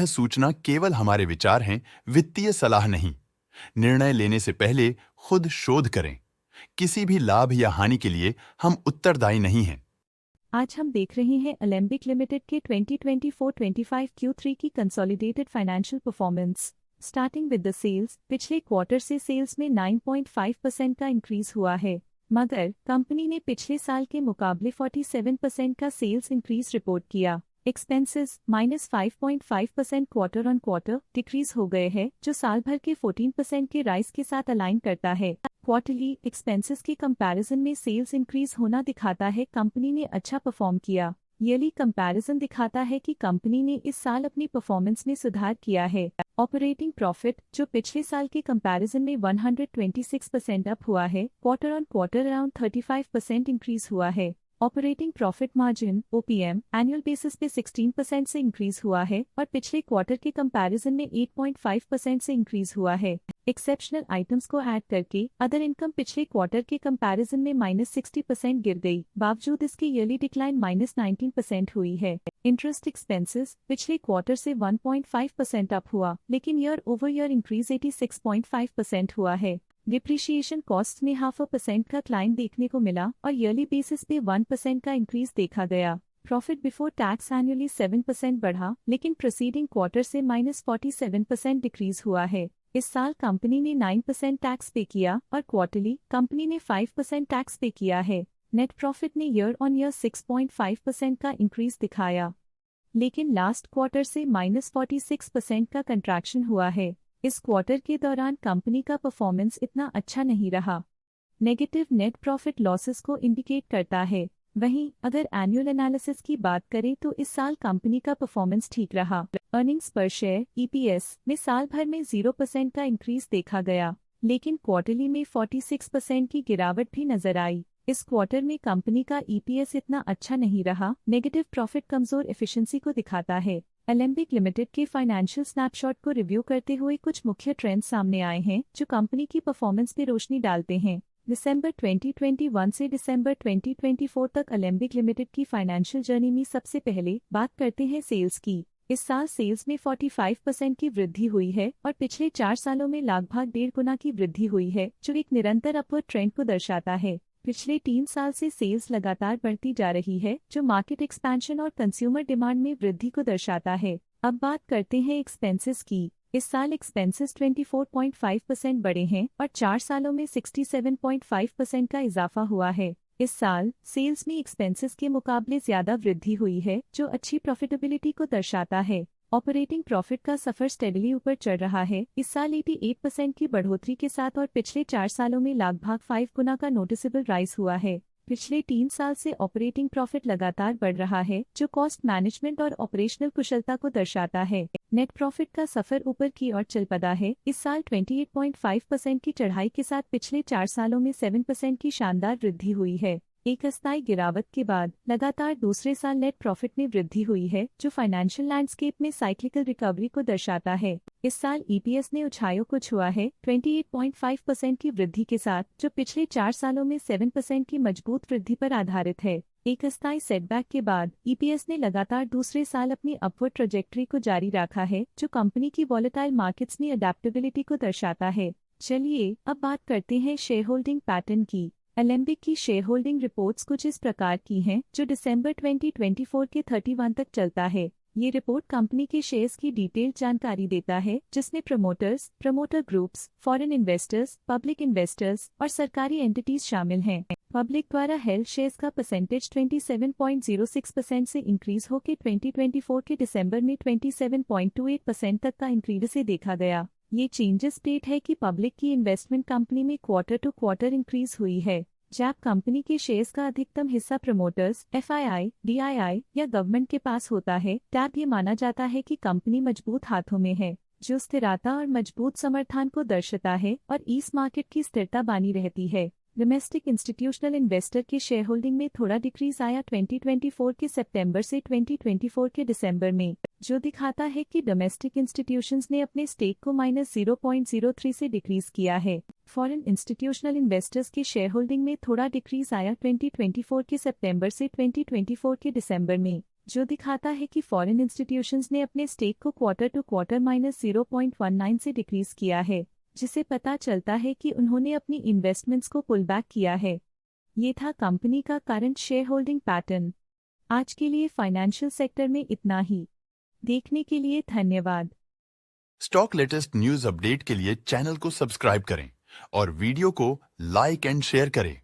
सूचना केवल हमारे विचार हैं, वित्तीय सलाह नहीं। निर्णय लेने से पहले खुद शोध करें। किसी भी लाभ या हानि के लिए हम उत्तरदायी नहीं हैं। आज हम देख रहे हैं अलेम्बिक लिमिटेड के 2024-25 Q3 की consolidated financial performance. Starting with the sales, पिछले क्वार्टर से सेल्स में 9.5% का इंक्रीज हुआ है, मगर कंपनी ने पिछले साल के मुकाबले 47% का सेल्स इंक्रीज रिपोर्ट किया। Expenses -5.5% quarter on quarter decrease हो गए हैं, जो साल भर के 14% के राइज के साथ अलाइन करता है। क्वार्टरली एक्सपेंसेस के कंपैरिजन में सेल्स इंक्रीज होना दिखाता है कंपनी ने अच्छा परफॉर्म किया। ईयरली कंपैरिजन दिखाता है कि कंपनी ने इस साल अपनी परफॉर्मेंस में सुधार किया है। ऑपरेटिंग प्रॉफिट, जो पिछले साल के कंपैरिजन में 126% अप हुआ है, quarter on quarter around 35% increase हुआ है। Operating profit margin OPM annual basis पे 16% से इंक्रीज हुआ है और पिछले क्वार्टर के कंपैरिजन में 8.5% से इंक्रीज हुआ है। एक्सेप्शनल आइटम्स को ऐड करके अदर इनकम पिछले क्वार्टर के कंपैरिजन में -60% गिर गई, बावजूद इसके ईयरली डिक्लाइन -19% हुई है। इंटरेस्ट एक्सपेंसेस पिछले क्वार्टर से 1.5% अप हुआ, लेकिन ईयर ओवर ईयर इंक्रीज 86.5% हुआ है। डिप्रिशिएशन कॉस्ट में 0.5% का क्लाइम देखने को मिला और ईयरली बेसिस पे 1% का इंक्रीज देखा गया। प्रॉफिट बिफोर टैक्स एनुअली 7% बढ़ा, लेकिन प्रीसीडिंग क्वार्टर से -47% डिक्रीज हुआ है। इस साल कंपनी ने 9% टैक्स पे किया और क्वार्टरली कंपनी ने 5% टैक्स पे किया है। नेट प्रॉफिट ने ईयर ऑन ईयर 6.5% का इंक्रीज दिखाया, लेकिन लास्ट क्वार्टर से -46% का कंट्रैक्शन हुआ है। इस क्वार्टर के दौरान कंपनी का परफॉर्मेंस इतना अच्छा नहीं रहा। नेगेटिव नेट प्रॉफिट लॉसेस को इंडिकेट करता है। वहीं अगर एनुअल एनालिसिस की बात करें तो इस साल कंपनी का परफॉर्मेंस ठीक रहा। अर्निंग्स पर शेयर EPS में साल भर में 0% का इंक्रीज देखा गया, लेकिन क्वार्टरली में 46% की गिरावट भी नजर आई। इस क्वार्टर में कंपनी का EPS इतना अच्छा नहीं रहा। नेगेटिव प्रॉफिट कमजोर एफिशिएंसी को दिखाता है। अलेम्बिक लिमिटेड के फाइनेंशियल स्नैपशॉट को रिव्यू करते हुए कुछ मुख्य ट्रेंड्स सामने आए हैं जो कंपनी की परफॉर्मेंस पे रोशनी डालते हैं। दिसंबर 2021 से दिसंबर 2024 तक अलेम्बिक लिमिटेड की फाइनेंशियल जर्नी में सबसे पहले बात करते हैं सेल्स की। इस साल सेल्स में 45% की वृद्धि हुई है और पिछले 4 सालों में लगभग 1.5 गुना की वृद्धि हुई है, जो एक निरंतर अपवर्ड ट्रेंड को दर्शाता है। पिछले 3 साल से सेल्स लगातार बढ़ती जा रही है, जो मार्केट एक्सपेंशन और कंज्यूमर डिमांड में वृद्धि को दर्शाता है। अब बात करते हैं एक्सपेंसेस की। इस साल एक्सपेंसेस 24.5% बढ़े हैं और 4 सालों में 67.5% का इजाफा हुआ है। इस साल सेल्स में एक्सपेंसेस के मुकाबले ज्यादा वृद्धि हुई है, जो अच्छी प्रॉफिटेबिलिटी को दर्शाता है। ऑपरेटिंग प्रॉफिट का सफर स्टेडली ऊपर चढ़ रहा है, इस साल 88% की बढ़ोतरी के साथ और पिछले 4 सालों में लगभग 5 गुना का नोटिसेबल राइज हुआ है। पिछले 3 साल से ऑपरेटिंग प्रॉफिट लगातार बढ़ रहा है, जो कॉस्ट मैनेजमेंट और ऑपरेशनल कुशलता को दर्शाता है। नेट प्रॉफिट का सफर ऊपर की ओर चल पड़ा है। इस साल 28.5% की चढ़ाई के साथ पिछले 4 सालों में 7% की शानदार वृद्धि हुई है। एक अस्थायी गिरावट के बाद लगातार दूसरे साल नेट प्रॉफिट में वृद्धि हुई है, जो फाइनेंशियल लैंडस्केप में साइक्लिकल रिकवरी को दर्शाता है। इस साल EPS ने ऊंचाइयों को छुआ है 28.5% की वृद्धि के साथ, जो पिछले 4 सालों में 7% की मजबूत वृद्धि पर आधारित है। एक अस्थायी सेटबैक के बाद EPS ने लगातार दूसरे साल अपनी अपवर्ड ट्रैजेक्टरी को जारी रखा है, जो कंपनी की वॉलेटाइल मार्केट्स में अडेप्टेबिलिटी को दर्शाता है। चलिए अब बात करते हैं शेयर होल्डिंग पैटर्न की। अलेम्बिक की शेयर होल्डिंग रिपोर्ट्स कुछ इस प्रकार की हैं, जो दिसंबर 2024 के 31 तक चलता है। ये रिपोर्ट कंपनी के शेयर्स की डिटेल्ड जानकारी देता है, जिसमें promoters, promoter groups, foreign investors, public investors और सरकारी एंटिटीज शामिल हैं। पब्लिक द्वारा हेल्ड शेयर्स का परसेंटेज 27.06% से इंक्रीज होकर 2024 के दिसंबर में 27.28% तक का इंक्रीज से देखा गया। ये चेंजेस स्टेट है कि पब्लिक की इन्वेस्टमेंट कंपनी में क्वार्टर टू क्वार्टर इंक्रीज हुई है। जब कंपनी के शेयर्स का अधिकतम हिस्सा प्रमोटर्स, FII, DII या गवर्नमेंट के पास होता है, तब ये माना जाता है कि कंपनी मजबूत हाथों में है, जो स्थिरता और मजबूत समर्थन को दर्शाता है और इस मार्केट की स्थिरता बनी रहती है। डोमेस्टिक इंस्टीट्यूशनल इन्वेस्टर के शेयर होल्डिंग में थोड़ा डिक्रीज आया 2024 के सितंबर से 2024 के दिसंबर में, जो दिखाता है कि डोमेस्टिक इंस्टीट्यूशंस ने अपने स्टेक को -0.03 से डिक्रीज किया है। फॉरेन इंस्टीट्यूशनल इन्वेस्टर्स के शेयर होल्डिंग में थोड़ा डिक्रीज आया 2024 के सितंबर से 2024 के दिसंबर में, जो दिखाता है कि फॉरेन इंस्टीट्यूशंस ने अपने स्टेक को क्वार्टर टू क्वार्टर -0.19 से डिक्रीज किया है, जिसे पता चलता है कि उन्होंने अपनी इन्वेस्टमेंट्स को पुल बैक किया है। ये था कंपनी का करंट शेयर होल्डिंग पैटर्न। आज के लिए फाइनेंशियल सेक्टर में इतना ही। देखने के लिए धन्यवाद। स्टॉक लेटेस्ट न्यूज अपडेट के लिए चैनल को सब्सक्राइब करें और वीडियो को लाइक एंड शेयर करें।